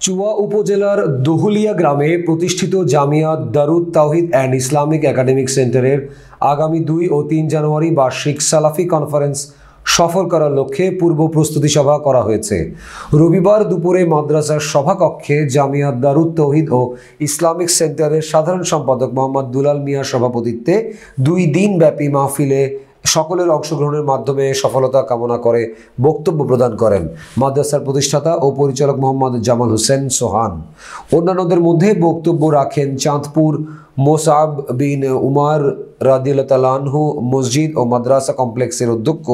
চুয়া উপজেলার দহুলিয়া গ্রামে প্রতিষ্ঠিত জামিয়া দারুত তাওহিদ অ্যান্ড ইসলামিক একাডেমিক সেন্টারের আগামী 2 ও 3 জানুয়ারি বার্ষিক সালাফি কনফারেন্স সফল করার লক্ষ্যে পূর্ব প্রস্তুতি সভা করা হয়েছে। রবিবার দুপুরে মাদ্রাসার সভাকক্ষে জামিয়া দারুত তাওহিদ ও ইসলামিক সেন্টারের সাধারণ সম্পাদক মোহাম্মদ দুলাল মিয়ার সভাপতিত্বে 2 দিনব্যাপী মাহফিলে সকলের অংশগ্রহণের মাধ্যমে সফলতা কামনা করে বক্তব্য প্রদান করেন মাদ্রাসার প্রতিষ্ঠাতা ও পরিচালক মোহাম্মদ জামাল হোসেন সোহান। অন্যান্যদের মধ্যে বক্তব্য রাখেন চাঁদপুর মোসাব বিন উমার রাদিয়াল্লাহু তাআলা আনহু মসজিদ ও মাদ্রাসা কমপ্লেক্সের অধ্যক্ষ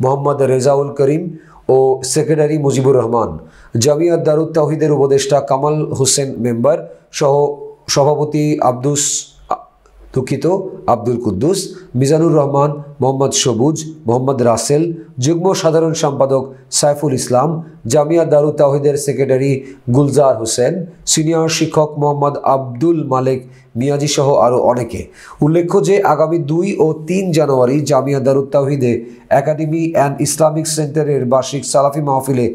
মোহাম্মদ রেজাউল করিম ও সেক্রেটারি মুজিবুর রহমান, জামিয়া দারুত তাওহিদের উপদেষ্টা কামাল হোসেন মেম্বার সহ সভাপতি আব্দুল কুদ্দুস, মিজানুর রহমান, মোহাম্মদ সবুজ, মোহাম্মদ রাসেল, যুগ্ম সাধারণ সম্পাদক সাইফুল ইসলাম, জামিয়া দারুত তাওহিদের সেক্রেটারি গুলজার হোসেন, সিনিয়র শিক্ষক মোহাম্মদ আব্দুল মালিক মিয়াজি সহ আরও অনেকে। উল্লেখ্য যে আগামী 2 ও 3 জানুয়ারি Jamia Darut তাওহিদে academy and Islamic সেন্টারের বার্ষিক সালাফি মাহফিলে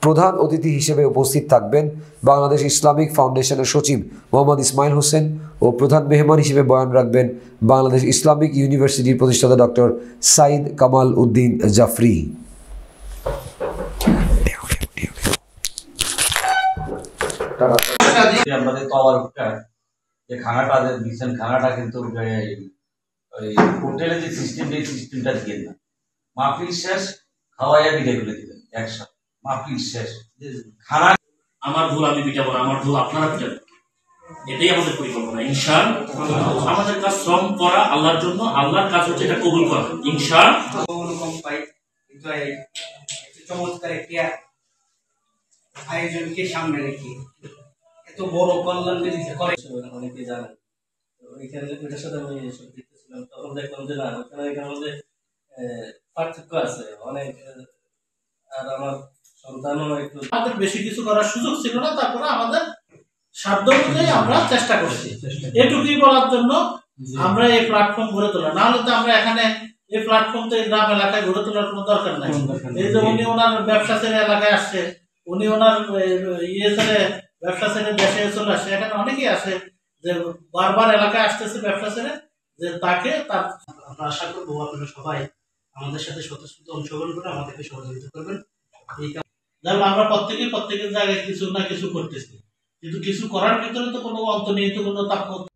প্রধান অতিথি হিসেবে উপস্থিত থাকবেন বাংলাদেশ ইসলামিক ফাউন্ডেশনের সচিব মোহাম্মদ ইসমাইল হোসেন ও প্রধান মেহমান হিসেবে বয়ান রাখবেন বাংলাদেশ ইসলামিক ইউনিভার্সিটির প্রতিষ্ঠাতা ডক্টর সাইদ কামাল উদ্দিন জাফরি। খানাটা কিন্তু হোটেলে যে সিস্টেমটা দিয়ে না, মাহফিল শেষ খাওয়াইয়া বিদায় করে দিবেন একসাথে। মাহফিল শেষ খানা আমার ভুল আমি পিটাবো না, আমার ভুল আপনারা পিটাবেন, এটাই আমাদের পরিকল্পনা। ইনশাআল্লাহ আমাদের কাজ শ্রম করা আল্লাহর জন্য, আল্লাহর কাজ হচ্ছে এটা কবুল করা ইনশাআল্লাহ। চমৎকার একটি আয়োজনকে সামনে রেখে এত বড় কল্যাণ করে অনেকে জানেন। ওইখানে ওইটার সাথে আমি দেখতেছিলাম, তখন দেখলাম যে না ওইখানে মধ্যে পার্থক্য আছে অনেক। আর আমার সন্তানও একটু আমাদের বেশি কিছু করার সুযোগ ছিল না, তারপরে আমাদের সাধ্য অনুযায়ী আমরা চেষ্টা করছি। এটুকুই বলার জন্য আমরা এই প্ল্যাটফর্ম গড়ে তোলা, না হলে তো আমরা এখানে এই প্ল্যাটফর্ম তো গ্রাম এলাকায় গড়ে তোলার কোনো দরকার নাই। এই যে উনি ওনার ব্যবসা ছেড়ে এলাকায় আসছে, উনি ওনার ইয়ে ছেড়ে ব্যবসা ছেড়ে দেশে চলে আসছে, এখানে অনেকেই আছে যে বারবার এলাকায় আসতেছে ব্যবসা ছেড়ে, যে তাকে তার আমরা আশা করবো আপনারা সবাই আমাদের সাথে স্বতঃস্ফূর্ত অংশগ্রহণ করে আমাদেরকে সহযোগিতা করবেন। যেমন আমরা প্রত্যেকের জায়গায় কিছু না কিছু করতেছি, কিন্তু কিছু করার ভিতরে তো কোনো অন্তর্নিহিত কোনো তাৎপর্য